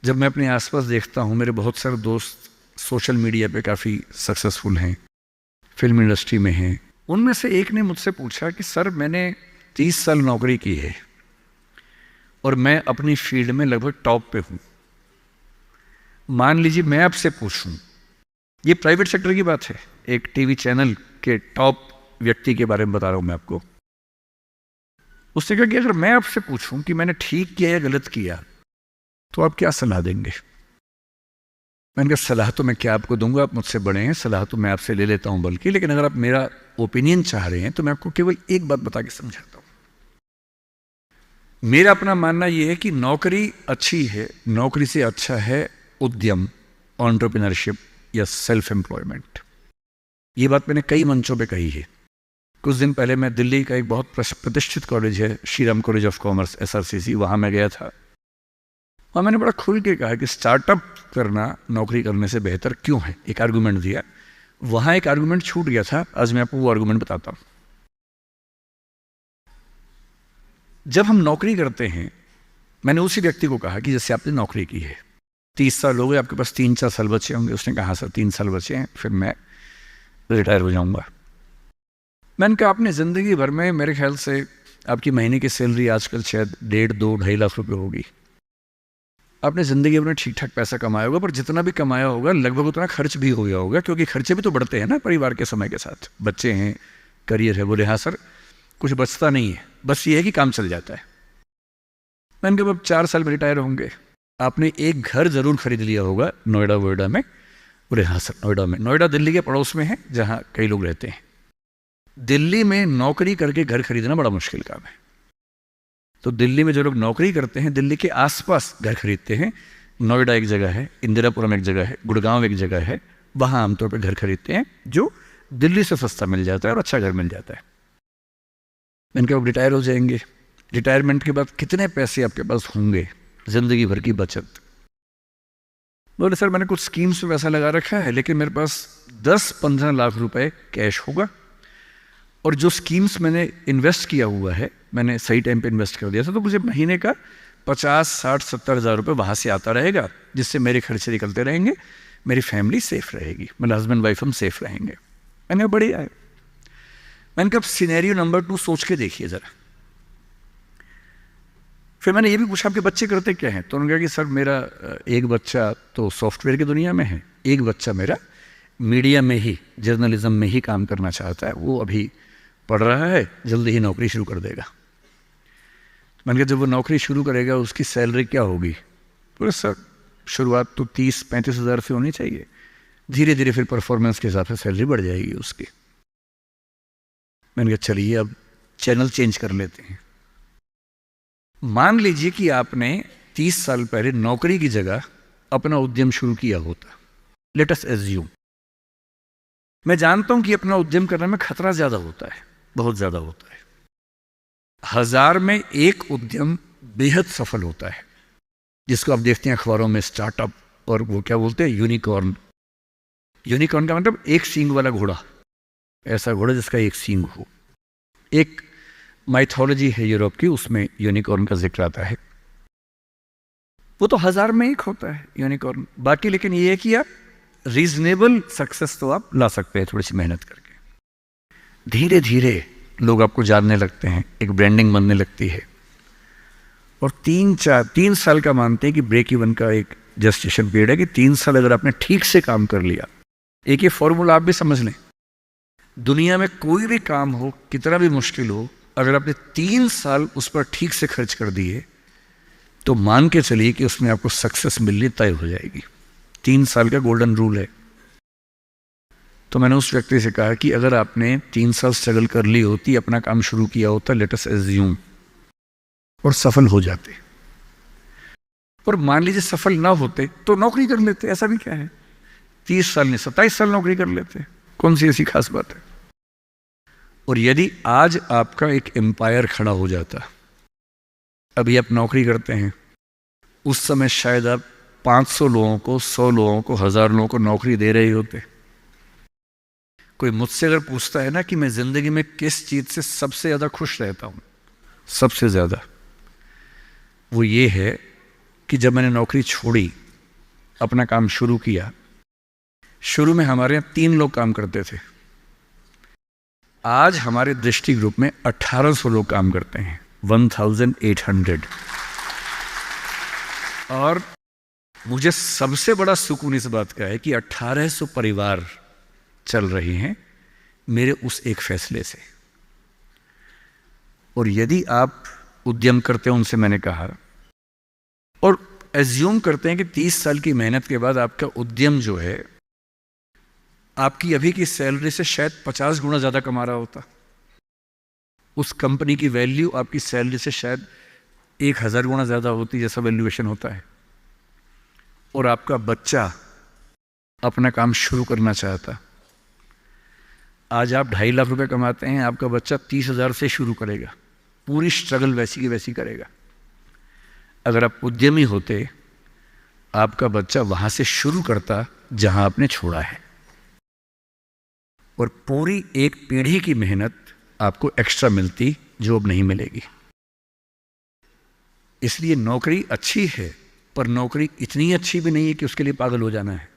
जब मैं अपने आसपास देखता हूँ, मेरे बहुत सारे दोस्त सोशल मीडिया पे काफ़ी सक्सेसफुल हैं, फिल्म इंडस्ट्री में हैं। उनमें से एक ने मुझसे पूछा कि सर, मैंने 30 साल नौकरी की है और मैं अपनी फील्ड में लगभग टॉप पे हूँ। मान लीजिए मैं आपसे पूछूं, ये प्राइवेट सेक्टर की बात है, एक टीवी चैनल के टॉप व्यक्ति के बारे में बता रहा हूं मैं आपको। उसने कहा कि अगर मैं आपसे पूछूं कि मैंने ठीक किया या गलत किया तो आप क्या सलाह देंगे? मैंने कहा सलाह तो मैं क्या आपको दूंगा, आप मुझसे बड़े हैं, सलाह तो मैं आपसे ले लेता हूं बल्कि, लेकिन अगर आप मेरा ओपिनियन चाह रहे हैं तो मैं आपको केवल एक बात बता के समझाता हूं। मेरा अपना मानना यह है कि नौकरी अच्छी है, नौकरी से अच्छा है उद्यम, एंटरप्रेन्योरशिप या सेल्फ एम्प्लॉयमेंट। ये बात मैंने कई मंचों पे कही है। कुछ दिन पहले मैं दिल्ली का एक बहुत प्रतिष्ठित कॉलेज है, Shriram college of commerce, SRCC, वहाँ मैं गया था। और मैंने बड़ा खुल के कहा कि स्टार्टअप करना नौकरी करने से बेहतर क्यों है, एक आर्गूमेंट दिया। वहाँ एक आर्गूमेंट छूट गया था, आज मैं आपको वो आर्गूमेंट बताता हूँ। जब हम नौकरी करते हैं, मैंने उसी व्यक्ति को कहा कि जैसे आपने नौकरी की है, 30 साल हो गए, आपके पास 3-4 साल बचे होंगे। उसने कहा सर 3 साल बचे हैं, फिर मैं रिटायर हो जाऊंगा। मैंने कहा आपने ज़िंदगी भर में, मेरे ख्याल से आपकी महीने की सैलरी आजकल शायद 1.5-2-2.5 लाख रुपए होगी। आपने ज़िंदगी भर में ठीक ठाक पैसा कमाया होगा, पर जितना भी कमाया होगा लगभग उतना खर्च भी हो गया होगा, क्योंकि खर्चे भी तो बढ़ते हैं ना परिवार के समय के साथ। बच्चे हैं, करियर है। बोले हाँ सर, कुछ बचता नहीं है, बस ये है कि काम चल जाता है। मैंने कहा अब 4 साल में रिटायर होंगे, आपने एक घर जरूर खरीद लिया होगा नोएडा वोएडा में। बोले हाँ सर, नोएडा में। नोएडा दिल्ली के पड़ोस में है, जहाँ कई लोग रहते हैं। दिल्ली में नौकरी करके घर खरीदना बड़ा मुश्किल काम है। तो दिल्ली में जो लोग नौकरी करते हैं, दिल्ली के आसपास घर खरीदते हैं। नोएडा एक जगह है, इंदिरापुरम एक जगह है, गुड़गांव एक जगह है, वहाँ आमतौर पर घर खरीदते हैं, जो दिल्ली से सस्ता मिल जाता है और अच्छा घर मिल जाता है। मैंने कहा रिटायर हो जाएंगे, रिटायरमेंट के बाद कितने पैसे आपके पास होंगे, जिंदगी भर की बचत? बोले सर मैंने कुछ स्कीम्स में पैसा लगा रखा है, लेकिन मेरे पास 10-15 लाख रुपए कैश होगा, और जो स्कीम्स मैंने इन्वेस्ट किया हुआ है, मैंने सही टाइम पे इन्वेस्ट कर दिया था, तो मुझे महीने का 50-60-70 हज़ार रुपये वहाँ से आता रहेगा, जिससे मेरे खर्चे निकलते रहेंगे, मेरी फैमिली सेफ रहेगी, मेरे हस्बैंड वाइफ हम सेफ रहेंगे। मैंने कहा बढ़िया है। मैंने कहा सिनेरियो नंबर 2 सोच के देखिए ज़रा। फिर मैंने ये भी पूछा आपके बच्चे करते क्या हैं? तो उन्होंने कहा कि सर मेरा एक बच्चा तो सॉफ्टवेयर की दुनिया में है, एक बच्चा मेरा मीडिया में ही, जर्नलिज्म में ही काम करना चाहता है, वो अभी पढ़ रहा है, जल्दी ही नौकरी शुरू कर देगा। मैंने कहा जब वो नौकरी शुरू करेगा उसकी सैलरी क्या होगी? बोले सर शुरुआत तो 30-35 हज़ार से होनी चाहिए, धीरे धीरे फिर परफॉर्मेंस के हिसाब से सैलरी बढ़ जाएगी उसकी। मैंने कहा चलिए अब चैनल चेंज कर लेते हैं। मान लीजिए कि आपने 30 साल पहले नौकरी की जगह अपना उद्यम शुरू किया होता। लेट अस एज्यूम, मैं जानता हूं कि अपना उद्यम करने में खतरा ज्यादा होता है, बहुत ज्यादा होता है। 1000 में एक उद्यम बेहद सफल होता है, जिसको आप देखते हैं अखबारों में, स्टार्टअप, और वो क्या बोलते हैं, यूनिकॉर्न। यूनिकॉर्न का मतलब एक सींग वाला घोड़ा, ऐसा घोड़ा जिसका एक सींग हो। एक माइथोलॉजी है यूरोप की, उसमें यूनिकॉर्न का जिक्र आता है। वो तो 1000 में एक होता है यूनिकॉर्न। बाकी लेकिन ये है कि आप रीजनेबल सक्सेस तो आप ला सकते हैं थोड़ी सी मेहनत करके। धीरे धीरे लोग आपको जानने लगते हैं, एक ब्रांडिंग बनने लगती है, और 3 साल का मानते हैं कि ब्रेक इवन का एक जस्टिशन पीरियड है, कि 3 साल अगर आपने ठीक से काम कर लिया। एक ये फॉर्मूला आप भी समझ लें, दुनिया में कोई भी काम हो, कितना भी मुश्किल हो, अगर आपने 3 साल उस पर ठीक से खर्च कर दिए तो मान के चलिए कि उसमें आपको सक्सेस मिलनी तय हो जाएगी। 3 साल का गोल्डन रूल है। तो मैंने उस व्यक्ति से कहा कि अगर आपने 3 साल स्ट्रगल कर ली होती, अपना काम शुरू किया होता, लेट अस एज्यूम, और सफल हो जाते, और मान लीजिए सफल ना होते तो नौकरी कर लेते, ऐसा भी क्या है, 30 साल नहीं 27 साल नौकरी कर लेते, कौन सी ऐसी खास बात है। और यदि आज आपका एक एम्पायर खड़ा हो जाता, अभी आप नौकरी करते हैं, उस समय शायद आप 500 लोगों को, 100 लोगों को, 1000 लोगों को नौकरी दे रहे होते। कोई मुझसे अगर पूछता है ना कि मैं जिंदगी में किस चीज से सबसे ज्यादा खुश रहता हूं, सबसे ज्यादा, वो ये है कि जब मैंने नौकरी छोड़ी, अपना काम शुरू किया, शुरू में हमारे यहाँ 3 लोग काम करते थे। आज हमारे दृष्टि ग्रुप में 1800 लोग काम करते हैं, 1800। और मुझे सबसे बड़ा सुकून इस बात का है कि 1800 परिवार चल रहे हैं मेरे उस एक फैसले से। और यदि आप उद्यम करते हो, उनसे मैंने कहा, और एज्यूम करते हैं कि 30 साल की मेहनत के बाद आपका उद्यम जो है आपकी अभी की सैलरी से शायद 50 गुना ज़्यादा कमा रहा होता, उस कंपनी की वैल्यू आपकी सैलरी से शायद 1000 गुना ज़्यादा होती, जैसा वैल्यूएशन होता है, और आपका बच्चा अपना काम शुरू करना चाहता। आज आप 2.5 लाख रुपए कमाते हैं, आपका बच्चा 30,000 से शुरू करेगा, पूरी स्ट्रगल वैसी की वैसी करेगा। अगर आप उद्यमी होते, आपका बच्चा वहां से शुरू करता जहां आपने छोड़ा है, और पूरी एक पीढ़ी की मेहनत आपको एक्स्ट्रा मिलती जो अब नहीं मिलेगी। इसलिए नौकरी अच्छी है, पर नौकरी इतनी अच्छी भी नहीं है कि उसके लिए पागल हो जाना है।